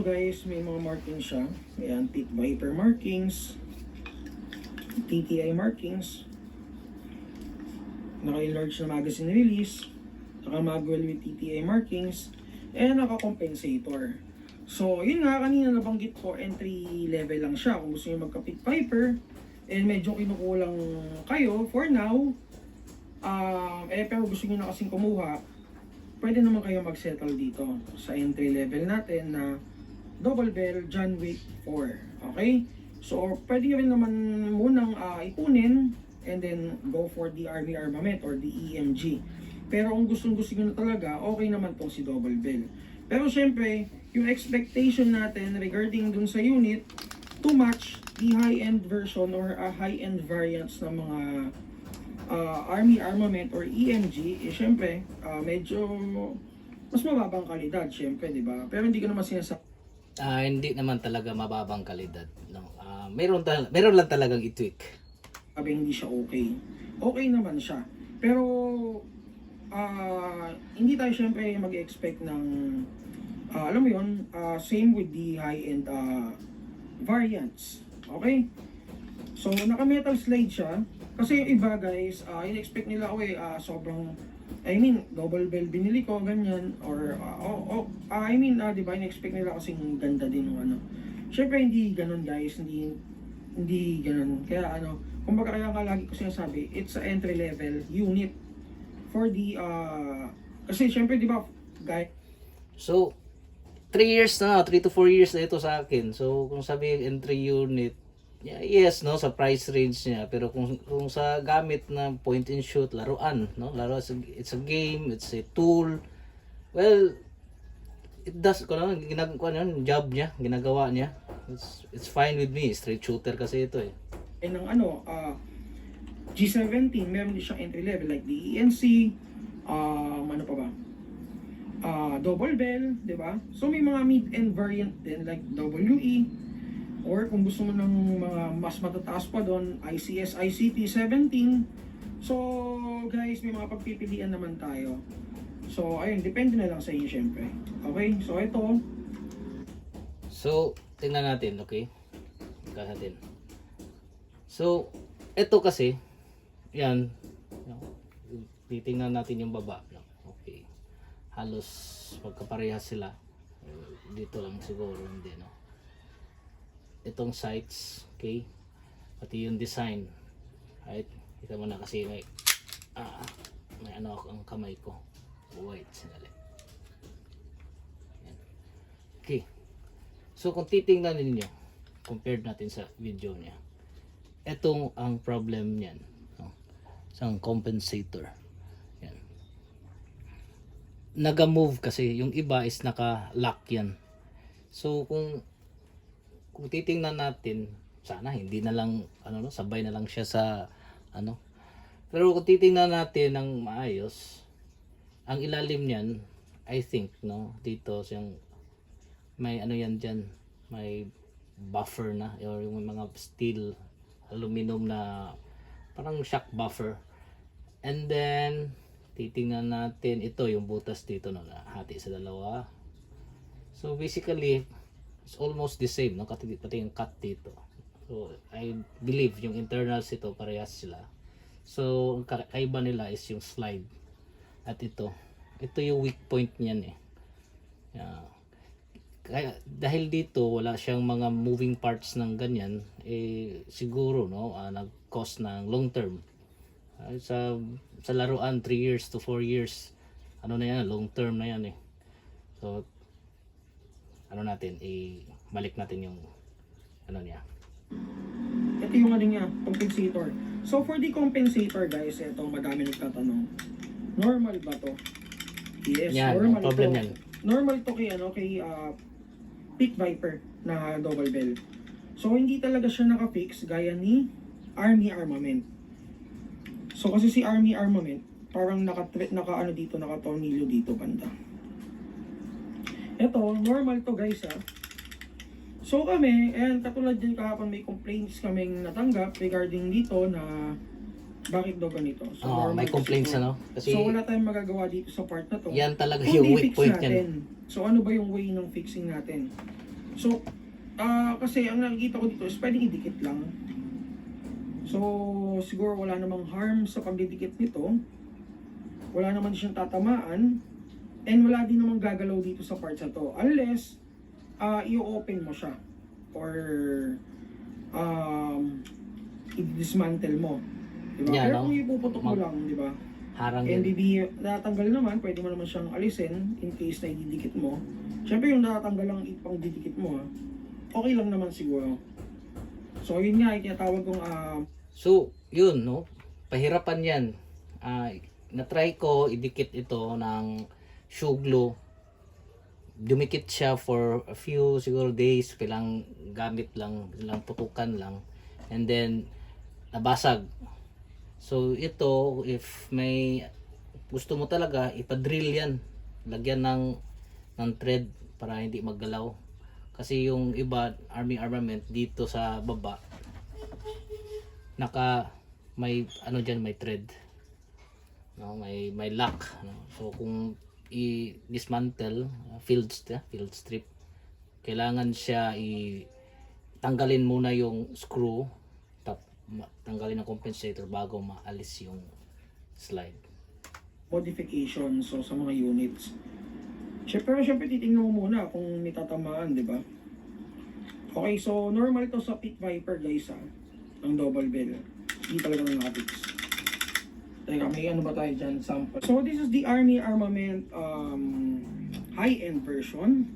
guys, may mga markings siya. Ayan, Pit Viper markings, TTI markings, naka-enlarge na magazine release, naka-magwell with TTI markings, and naka-compensator. So, yun nga, kanina nabanggit ko, entry level lang siya. Kung gusto nyo magka-Pit Viper, and medyo kinukulang kayo for now, pero gusto nyo na kasing kumuha, pwede naman kayo mag-settle dito sa entry level natin na double barrel John Wick 4. Okay? So, pwede rin naman munang ipunin and then go for the Army Armament or the EMG. Pero kung gusto nyo na talaga, okay naman tong si double barrel. Pero syempre, yung expectation natin regarding dun sa unit to match the high-end version or high-end variants ng mga Army Armament or EMG, syempre, medyo mas mababang kalidad, syempre, di ba? Pero hindi ko naman sinasabi. Hindi naman talaga mababang kalidad. No? Meron lang talagang i-tweak. Sabi hindi siya okay. Okay naman siya. Pero, hindi tayo syempre mag-expect ng, alam mo yun, same with the high-end variants. Okay? So, naka-metal slide siya. Kasi yung iba guys, in-expect nila ako sobrang, double bell binili ko, ganyan. Or, di ba, in-expect nila kasing ganda din ng ano. Syempre, hindi ganun guys, hindi ganun. Kaya kumbaga kaya nga lagi ko sinasabi, it's a entry level unit for the, kasi syempre, di ba, guys. So, 3 years na, 3 to 4 years na ito sa akin. So, kung sabi entry unit, yes, no, sa price range niya, pero kung sa gamit na point and shoot, laruan, no, it's a game, it's a tool. Well, it does job niya, ginagawa niya. It's fine with me, straight shooter kasi ito eh. Ng G17, meron din siyang entry level like the ENC, ano pa ba? Double bell, 'di ba? So may mga mid-end variant din like WE. Or kung gusto mo ng mga mas matataas pa doon, ICS, ICP 17. So, guys, may mga pagpipilian naman tayo. So, ayun, depende na lang sa inyo syempre. Okay? So, ito. So, tingnan natin, okay? Tingnan natin. So, ito kasi, yan. Titingnan natin yung baba. Okay. Halos magkaparehas sila. Dito lang siguro, hindi, no? Itong sights, okay, pati yung design, right? Kita mo na kasi may ako ang kamay ko. Wait, sandali. Yan. Okay, so kung titingnan ninyo, compared natin sa video niya, etong ang problem niyan, no? Isang compensator. Yan. Naga-move kasi yung iba is naka-lock yan. So kung titingnan natin, sana hindi na lang sabay na lang siya sa Pero kung titingnan natin ng maayos, ang ilalim niyan, I think, no, dito siyang may yan diyan, may buffer na or yung mga steel, aluminum na parang shock buffer. And then titingnan natin ito yung butas dito, no, hati sa dalawa. So basically it's almost the same, no? Pati yung cut dito. So, I believe yung internals ito, parehas sila. So, ang kaiba nila is yung slide. At ito yung weak point niyan eh. Kaya, dahil dito, wala siyang mga moving parts ng ganyan, siguro, no? Nag-cost ng long term. Sa laruan, 3 years to 4 years, na yan, long term na yan eh. So, natin, balik natin yung niya. Ito yung niya, compensator. So for the compensator guys, ito madami nagtatanong. Normal ba to? Yes, yan, normal problem to. yan. Normal to kay Pit Viper na double bell. So hindi talaga siya naka-fix gaya ni Army Armament. So kasi si Army Armament, parang naka-tornilyo dito banda. Ito, normal to guys ha. So kami, and katulad din kahapon may complaints kaming natanggap regarding dito na bakit daw ganito. So may complaints kasi so wala tayong magagawa dito sa part na to. Yan talaga yung weak point natin. yan. So ano ba yung way ng fixing natin? So, kasi ang nakikita ko dito is pwedeng idikit lang. So, siguro wala namang harm sa pagdidikit nito. Wala naman siyang tatamaan. And wala din namang gagalaw dito sa parts na to. Unless, i-open mo siya. Or, i-dismantle mo. Diba? Yeah, Pero no? kung ipuputok mo lang, di ba? Harang And yun. natanggal naman, pwede mo naman siyang alisin in case na ididikit mo. Siyempre yung natatanggal lang ipang didikit mo, okay lang naman siguro. So yun nga, itinatawag kong So, yun, no? Pahirapan yan. Na-try ko, idikit ito ng shoe glue. Dumikit siya for a few siguro days, kailang gamit lang, lang putukan lang. And then, nabasag. So, ito, if may gusto mo talaga, ipadrill yan. Lagyan ng thread para hindi maggalaw. Kasi yung iba, army armament, dito sa baba, may ano diyan, may thread, no, may lock, no? So kung i-dismantle, field strip, kailangan siya tanggalin muna yung screw, tanggalin ang compensator bago maalis yung slide. modification so sa mga units. Siyempre titingnan mo muna kung may tatamaan, di ba? Okay, so normal to sa Pit Viper guys ang double bell. Hindi talaga ng nakapix. Teka, may ano ba tayo dyan? Sample. So this is the Army Armament high-end version.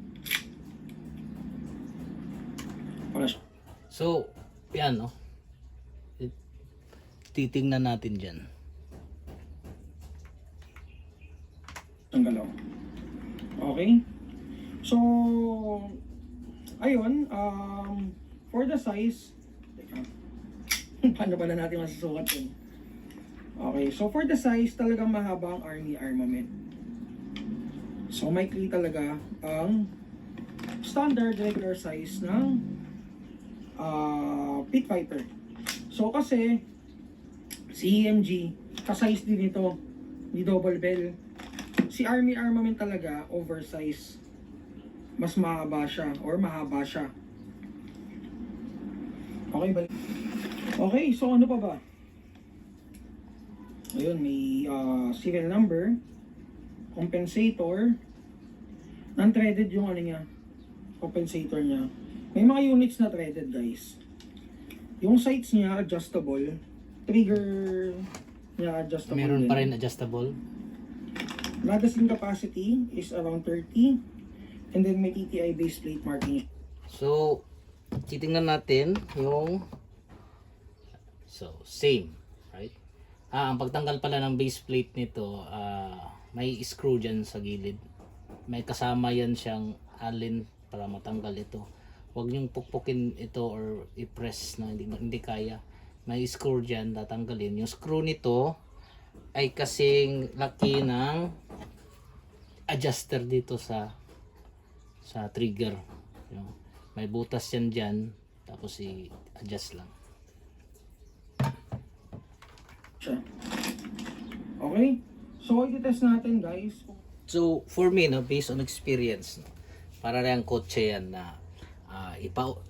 Para siya. So, yan, no? Titingnan natin dyan. Ang galaw. Okay? So, ayun, for the size, teka, paano pala natin masusukat yun? Okay, so for the size, talagang mahaba ang Army Armament. So, maikli talaga ang standard regular size ng Pit Viper. So, kasi, si EMG, ka-size din ito, ni double bell. Si Army Armament talaga, oversize. Mas mahaba siya, or mahaba siya. Okay, balik. Okay, so ano pa ba? Ayun, may serial number, compensator, non-threaded yung ano niya, compensator niya. May mga units na threaded guys. Yung sights niya, adjustable. Trigger niya, adjustable. Meron din. pa rin adjustable. Magazine capacity is around 30. And then may TTI base plate marking. So, titingnan natin yung same, right? Ang pagtanggal pala ng base plate nito, may screw dyan sa gilid. May kasama yan siyang allen para matanggal ito. Huwag niyong pukpukin ito or i-press na hindi kaya. May screw dyan, tatanggalin. Yung screw nito ay kasing laki ng adjuster dito sa trigger. May butas yan dyan, tapos i-adjust lang. Okay? So, i-test natin guys. So, for me, no, based on experience, no, para rin kotse yan na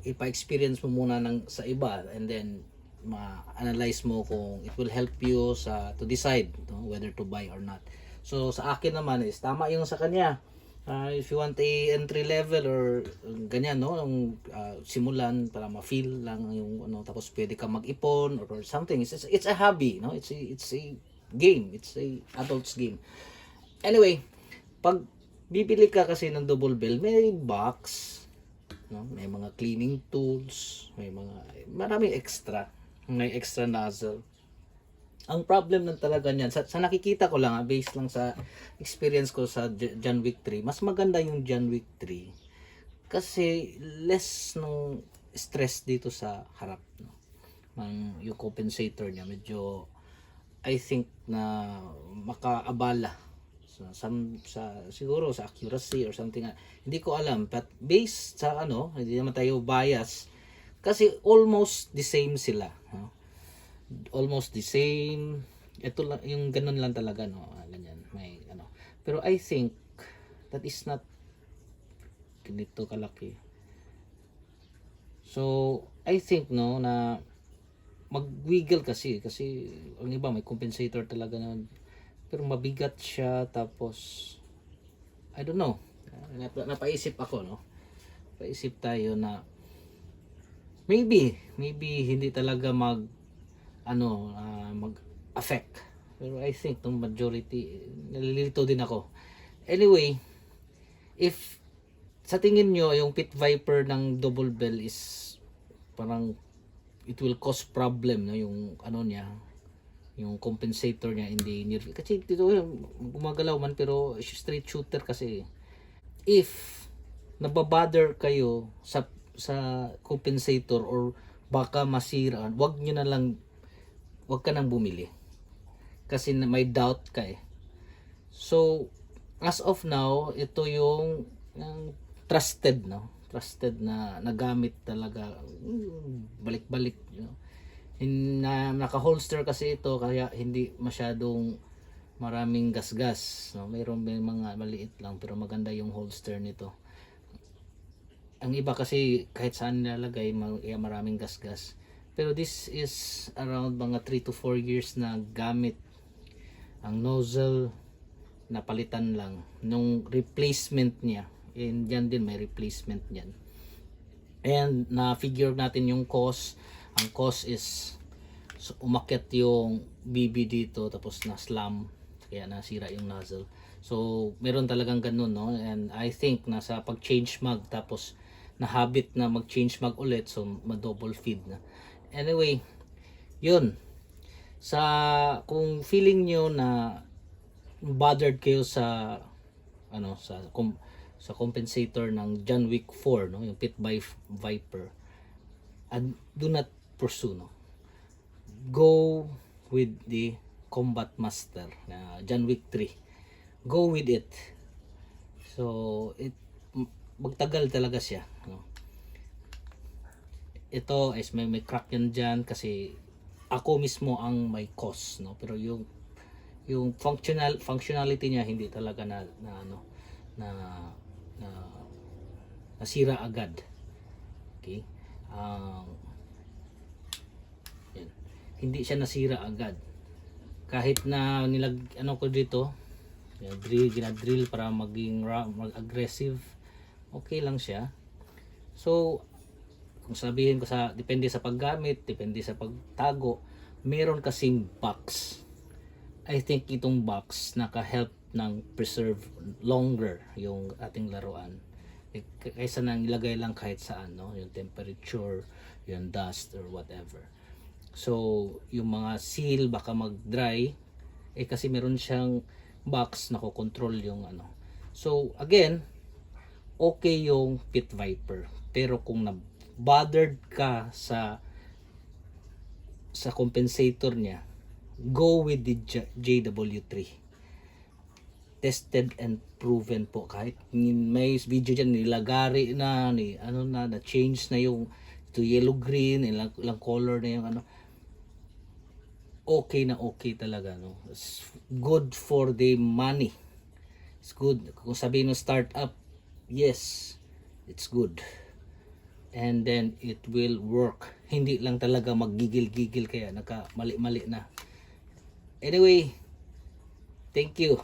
ipa-experience mo muna sa iba and then ma-analyze mo kung it will help you to decide, no, whether to buy or not. So, sa akin naman is tama yung sa kanya. If you want a entry level or ganyan, no, simulan para ma-feel lang yung ano, tapos pwede ka mag-ipon or something. It's a hobby, no? It's a game. It's a adult's game. Anyway, pag bibili ka kasi ng double bell, may box, no? May mga cleaning tools, maraming extra. May extra nozzle. Ang problem lang talaga niyan, sa nakikita ko lang, based lang sa experience ko sa John Wick 3, mas maganda yung John Wick 3 kasi less ng stress dito sa harap, no? Yung compensator niya medyo, I think na makaabala siguro sa accuracy or something. Hindi ko alam, but based sa hindi naman tayo bias kasi almost the same sila, no? Almost the same. Ito lang yung ganun lang talaga, no, ganyan, may pero I think that is not ganito kalaki. So I think no na mag-wiggle kasi ang iba may compensator talaga na, pero mabigat siya. Tapos I don't know, napaisip ako, no, paisip tayo na maybe hindi talaga mag mag affect, pero I think tong majority, nalilito din ako. Anyway, if sa tingin nyo yung pit viper ng double bell is parang it will cause problem, no, yung niya, yung compensator niya in the near, kasi dito gumagalaw man pero straight shooter kasi. If nababother kayo sa compensator or baka masira, wag ka nang bumili kasi may doubt ka eh. So as of now, ito yung trusted na nagamit talaga, balik-balik, naka-holster kasi ito, kaya hindi masyadong maraming gasgas, no? May mga maliit lang pero maganda yung holster nito. Ang iba kasi kahit saan nilalagay maraming gasgas, pero this is around mga 3 to 4 years na gamit. Ang nozzle napalitan lang nung replacement niya, and yan din may replacement niyan. And na figure natin yung cost. Ang cost is umakyat yung BB dito, tapos na slam, kaya nasira yung nozzle. So meron talagang ganun, no? And I think nasa pag change mag, tapos na habit na mag change mag ulit, so ma-double feed na. Anyway, yun, kung feeling nyo na bothered kayo sa compensator ng John Wick 4, no, yung Pit Viper, and do not pursue, no. Go with the Combat Master na John Wick 3. Go with it. So magtagal talaga siya, no. Ito is may crack yan dyan kasi ako mismo ang may cause, no, pero yung functionality niya hindi talaga nasira agad. Okay? Yan. Hindi siya nasira agad. Kahit na ko dito, ginadrill para mag-aggressive, okay lang siya. So, kung sabihin ko depende sa paggamit, depende sa pagtago, meron kasing box. I think itong box naka-help ng preserve longer yung ating laruan, kaysa nang ilagay lang kahit saan, no, yung temperature, yung dust or whatever. So yung mga seal baka mag-dry kasi meron siyang box na ko-control yung So again, okay yung Pit Viper, pero kung na-bothered ka sa compensator niya, go with the JW3. Tested and proven po. Kahit may video dyan, nilagari na, na-change na yung to yellow green, ilang color na yung okay na okay talaga, no. It's good for the money. It's good. Kung sabihin ng startup, yes, it's good. And then it will work. Hindi lang talaga maggigil-gigil kaya mali-mali na. Anyway, thank you.